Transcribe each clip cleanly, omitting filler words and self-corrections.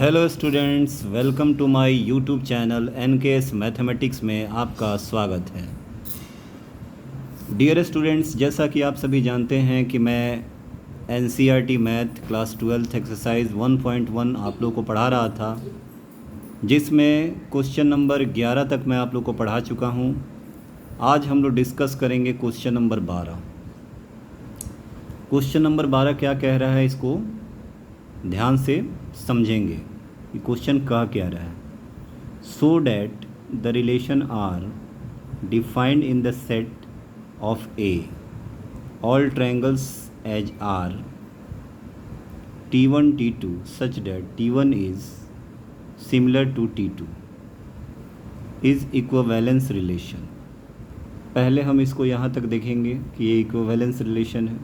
Hello students, welcome to my YouTube channel NKS mathematics में आपका स्वागत है। डियर स्टूडेंट्स, जैसा कि आप सभी जानते हैं कि मैं एनसीईआरटी मैथ क्लास 12 एक्सरसाइज 1.1 आप लोग को पढ़ा रहा था, जिसमें क्वेश्चन नंबर 11 तक मैं आप लोग को पढ़ा चुका हूं। आज हम लोग डिस्कस करेंगे क्वेश्चन नंबर 12। क्वेश्चन नंबर 12 क्या कह रहा है, इसको ध्यान से समझेंगे कि क्वेश्चन कह क्या रहा है। So that the relation are defined in the set of a all triangles as are T1 T2 such that T1 is similar to T2 is equivalence relation। पहले हम इसको यहाँ तक देखेंगे कि ये इक्विवेलेंस रिलेशन है।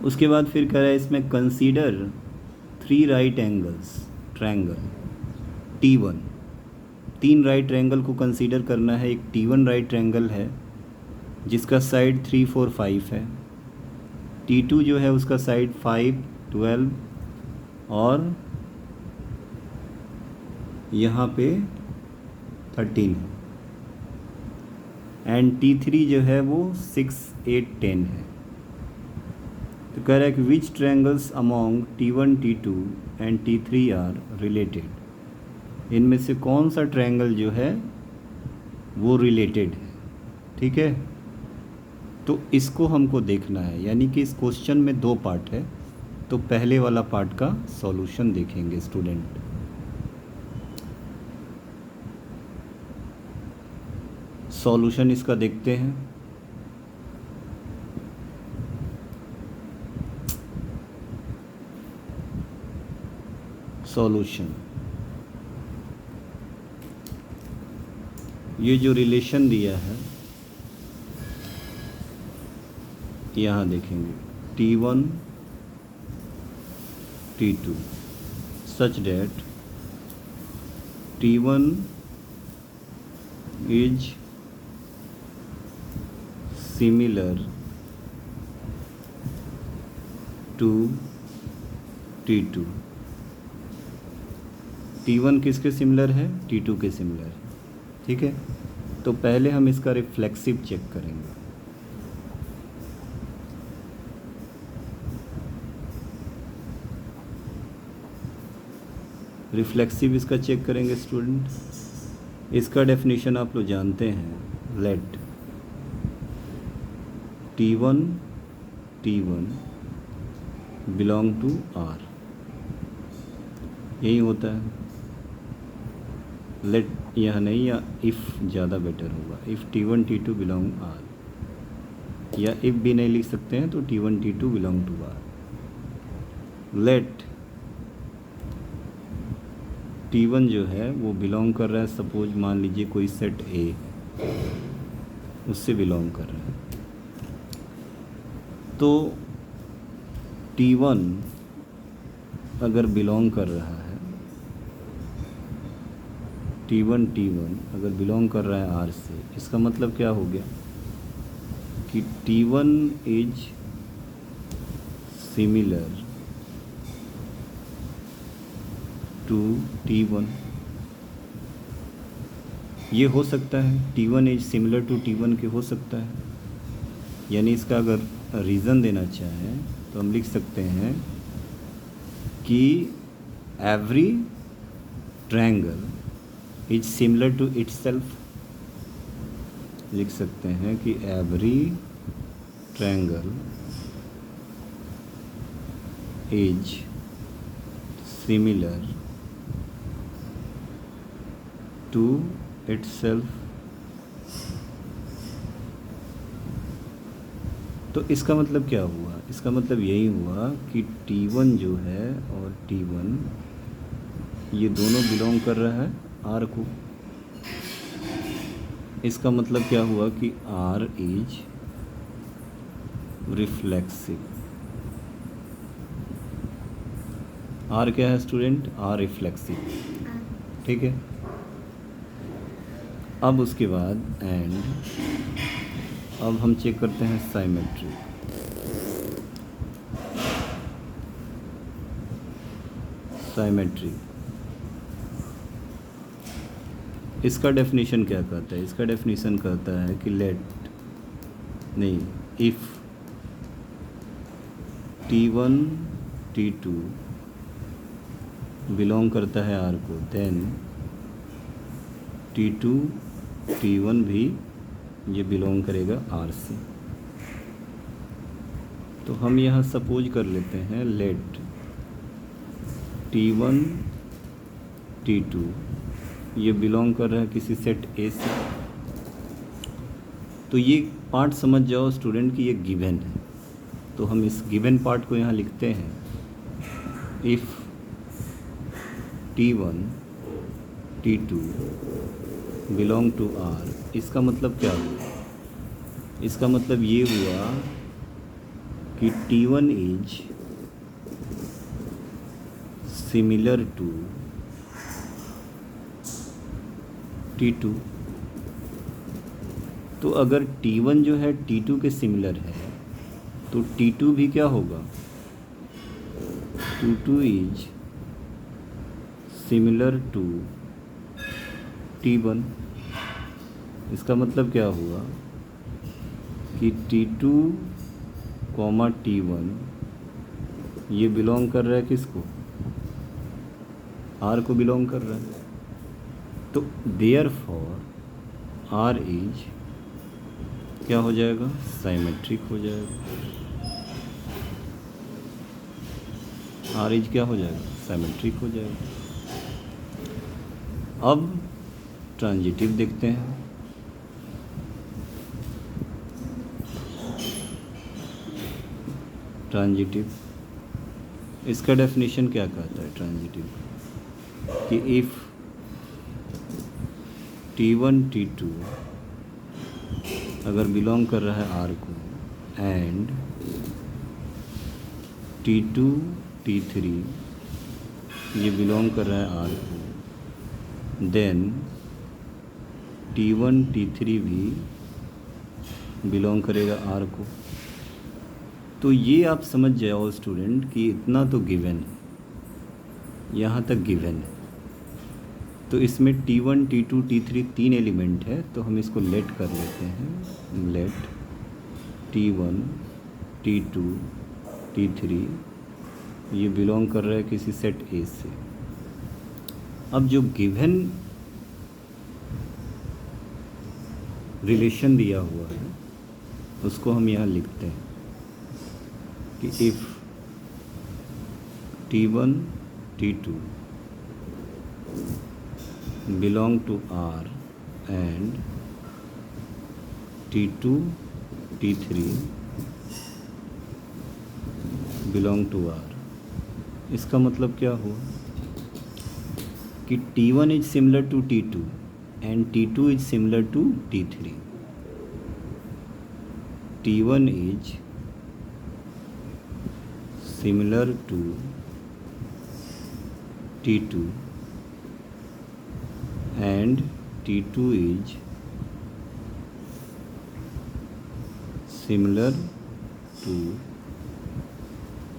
उसके बाद फिर कह रहा है इसमें consider 3 right angles triangle T1। 3 right triangle को कंसीडर करना है। एक T1 राइट ट्रायंगल है जिसका साइड 3, 4, 5 है। T2 जो है उसका साइड 5, 12 और यहाँ पे 13 है। एंड T3 जो है वो 6, 8, 10 है। तो कह रहा है कि which triangles among T1, T2 and T3 are related. इनमें से कौन सा ट्रायंगल जो है वो रिलेटेड है। ठीक है, तो इसको हमको देखना है। यानी कि इस क्वेश्चन में 2 पार्ट है, तो पहले वाला पार्ट का सॉल्यूशन देखेंगे स्टूडेंट। सॉल्यूशन इसका देखते हैं। सॉल्यूशन, ये जो रिलेशन दिया है यहाँ देखेंगे T1 T2 such that T1 is similar to T2। T1 किसके सिमिलर है? T2 के सिमिलर है। ठीक है, तो पहले हम इसका रिफ्लेक्सिव चेक करेंगे। रिफ्लेक्सिव इसका चेक करेंगे स्टूडेंट। इसका डेफिनेशन आप लोग जानते हैं। Late T1 belong to R, यही होता है। लेट यह नहीं, या इफ़ ज़्यादा बेटर होगा। If T1 T2 belong R, या इफ़ भी नहीं लिख सकते हैं तो T1 T2 belong to R। Late T1 जो है वो बिलोंग कर रहा है, सपोज मान लीजिए कोई सेट A उससे बिलोंग कर रहा है। तो T1 अगर बिलोंग कर रहा है, T1 अगर बिलोंग कर रहा है R से, इसका मतलब क्या हो गया कि T1 is similar to T1। ये हो सकता है T1 is similar to T1 के, हो सकता है। यानी इसका अगर रीज़न देना चाहें तो हम लिख सकते हैं कि every triangle is similar to itself. लिख सकते हैं कि every triangle is similar to itself. तो इसका मतलब क्या हुआ? इसका मतलब यही हुआ कि T1 जो है और T1 ये दोनों बिलोंग कर रहा है R को। इसका मतलब क्या हुआ कि R इज रिफ्लेक्सिव। R क्या है स्टूडेंट? R reflexive. ठीक है, अब उसके बाद एंड अब हम चेक करते हैं साइमेट्री। साइमेट्री। इसका डेफिनेशन क्या कहता है? इसका डेफिनेशन कहता है कि इफ़ T1 T2 बिलोंग करता है R को, देन T2 T1 भी ये बिलोंग करेगा R से। तो हम यहाँ सपोज कर लेते हैं, लेट T1 T2 ये बिलोंग कर रहा है किसी सेट A से। तो ये पार्ट समझ जाओ स्टूडेंट कि ये गिवन है, तो हम इस गिवन पार्ट को यहाँ लिखते हैं। If T1 T2 belong to R, इसका मतलब क्या हुआ? इसका मतलब ये हुआ कि T1 is similar to T2। तो अगर T1 जो है T2 के सिमिलर है तो T2 भी क्या होगा? T2 is similar to T1। इसका मतलब क्या हुआ कि T2, T1 ये बिलोंग कर रहा है किसको? R को बिलोंग कर रहा है। तो देयरफॉर R इज क्या हो जाएगा? साइमेट्रिक हो जाएगा। R इज क्या हो जाएगा? साइमेट्रिक हो जाएगा। अब ट्रांजिटिव देखते हैं। ट्रांजिटिव, इसका डेफिनेशन क्या कहता है ट्रांजिटिव? कि इफ़ T1 T2 अगर बिलोंग कर रहा है R को, एंड T2 T3 ये बिलोंग कर रहा है R को, देन T1 T3 भी बिलोंग करेगा R को। तो ये आप समझ जाओ स्टूडेंट कि इतना तो गिवन है, यहाँ तक गिवन है। तो इसमें T1 T2 T3 तीन एलिमेंट है, तो हम इसको लेट कर लेते हैं। लेट T1 T2 T3 ये बिलोंग कर रहा है किसी सेट A से। अब जो गिवन रिलेशन दिया हुआ है उसको हम यहाँ लिखते हैं कि if T1 T2 belong to R and T2 T3 belong to R, इसका मतलब क्या हुआ कि T1 is similar to T2 and T2 is similar to T3। T1 is similar to T2 and T2 is similar to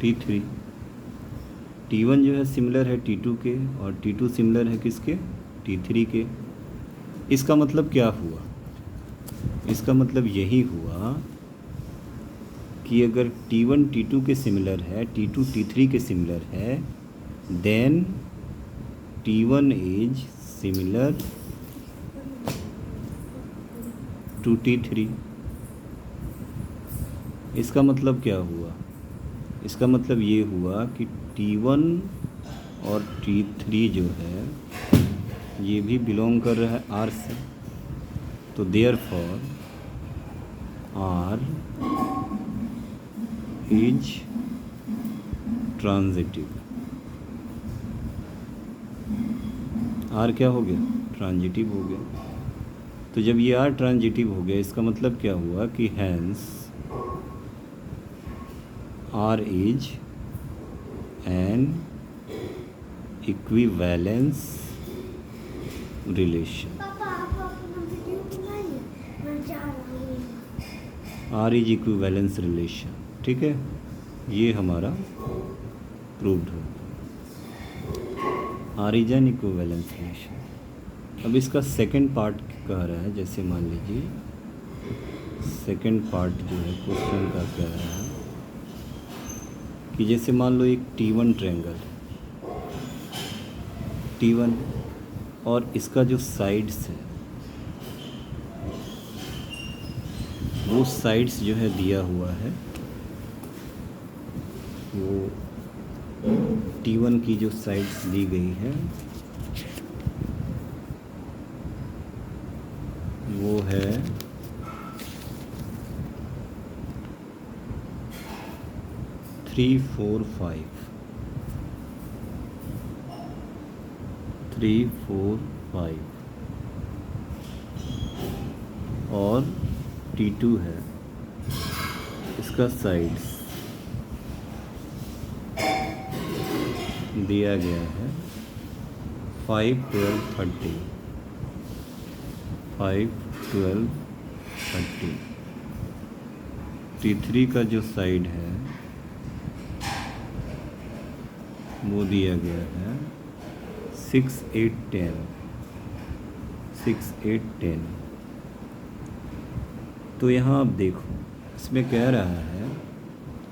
T3। T1 जो है similar है T2 के और T2 सिमिलर है किसके? T3 के। इसका मतलब क्या हुआ? इसका मतलब यही हुआ कि अगर T1 T2 के सिमिलर है, T2 T3 के सिमिलर है, then T1 is similar to T3। इसका मतलब क्या हुआ? इसका मतलब ये हुआ कि T1 और T3 जो है ये भी बिलोंग कर रहा है R से। तो therefore R is transitive. R क्या हो गया? ट्रांजिटिव हो गया। तो जब ये R ट्रांजिटिव हो गया इसका मतलब क्या हुआ कि hence R is an equivalence relation. R is equivalence relation. ठीक है, ये हमारा प्रूव्ड हो। Origin equivalence relation. अब इसका सेकंड पार्ट कह रहा है, जैसे मान लीजिए सेकंड पार्ट जो है क्वेश्चन का कह रहा है कि जैसे मान लो एक T1 ट्रायंगल T1 और इसका जो साइड्स है वो साइड्स जो है दिया हुआ है, वो T1 की जो साइड्स दी गई है वो है 3, 4, 5 3, 4, 5 और T2 है इसका साइड्स दिया गया है 5, 12, 30 5, 12, 30। T3 का जो साइड है वो दिया गया है 6, 8, 10 6, 8, 10। तो यहाँ आप देखो इसमें कह रहा है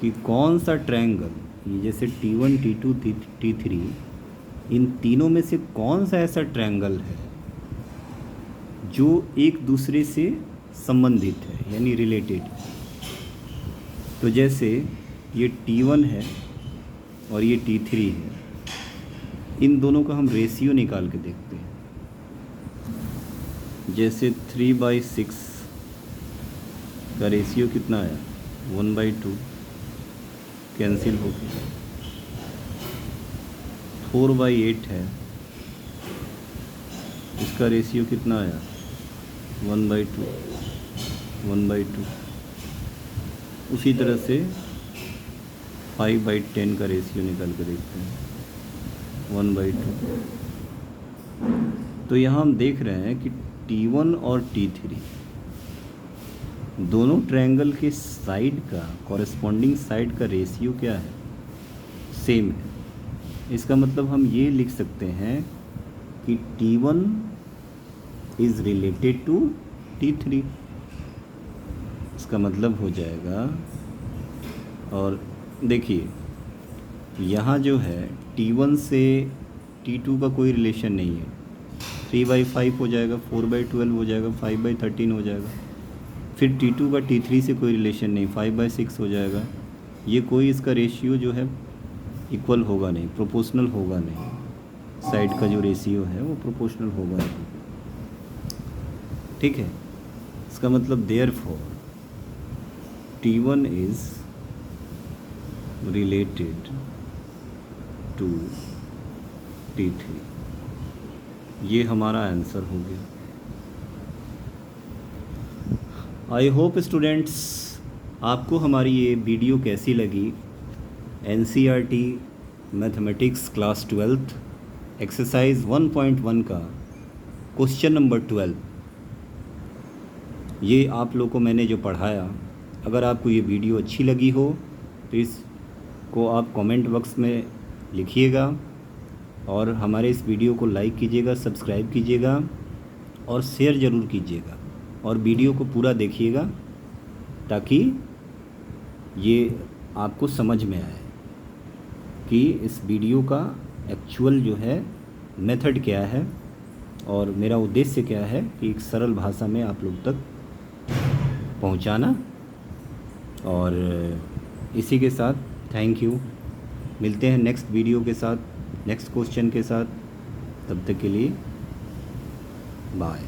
कि कौन सा ट्रायंगल, ये जैसे T1, T2, T3 इन तीनों में से कौन सा ऐसा ट्रायंगल है जो एक दूसरे से संबंधित है यानी रिलेटेड। तो जैसे ये T1 है और ये T3 है, इन दोनों का हम रेशियो निकाल के देखते हैं। जैसे 3/6 का रेशियो कितना आया 1/2 कैंसिल हो गया। 4/8 है, इसका रेशियो कितना आया 1/2 1/2। उसी तरह से 5/10 का रेशियो निकाल कर देखते हैं 1/2। तो यहाँ हम देख रहे हैं कि T1 और T3 दोनों ट्रायंगल के साइड का कॉरेस्पॉन्डिंग साइड का रेशियो क्या है, सेम है। इसका मतलब हम ये लिख सकते हैं कि T1 is related to T3। इसका मतलब हो जाएगा, और देखिए यहाँ जो है T1 से T2 का कोई रिलेशन नहीं है, 3/5 हो जाएगा, 4/12 हो जाएगा, 5/13 हो जाएगा। फिर T2 का T3 से कोई रिलेशन नहीं, 5/6 हो जाएगा। ये कोई इसका रेशियो जो है इक्वल होगा नहीं, प्रोपोर्शनल होगा नहीं। साइड का जो रेशियो है वो प्रोपोर्शनल होगा नहीं, ठीक है। इसका मतलब therefore T1 is related to T3। ये हमारा आंसर हो गया। आई होप स्टूडेंट्स आपको हमारी ये वीडियो कैसी लगी। NCERT mathematics class 12th exercise 1.1 का क्वेश्चन नंबर 12 ये आप लोग को मैंने जो पढ़ाया, अगर आपको ये वीडियो अच्छी लगी हो तो इसको आप कमेंट बॉक्स में लिखिएगा और हमारे इस वीडियो को लाइक कीजिएगा, सब्सक्राइब कीजिएगा और शेयर ज़रूर कीजिएगा, और वीडियो को पूरा देखिएगा ताकि ये आपको समझ में आए कि इस वीडियो का एक्चुअल जो है मेथड क्या है और मेरा उद्देश्य क्या है कि एक सरल भाषा में आप लोग तक पहुंचाना। और इसी के साथ थैंक यू, मिलते हैं नेक्स्ट वीडियो के साथ, नेक्स्ट क्वेश्चन के साथ। तब तक के लिए बाय।